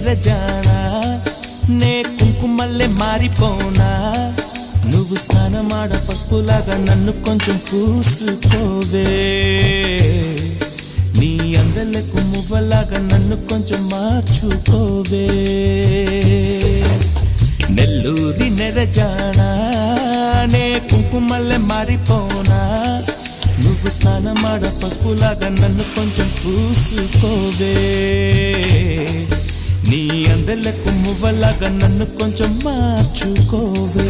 నెరజానా నే కుంకుమల్లే మారిపోనా నువ్వు స్నానమాడ పసుపులాగా నన్ను కొంచెం పూసుకోవే నీ అందలకు మువ్వలాగా నన్ను కొంచెం మార్చుకోవే నెల్లూరి నెరజానా నే కుంకుమల్లే మారిపోనా నువ్వు స్నానమాడ పసుపులాగా నన్ను కొంచెం పూసుకోవే నీ అందలకు మువ్వలాగా నన్ను కొంచెం మార్చుకోవే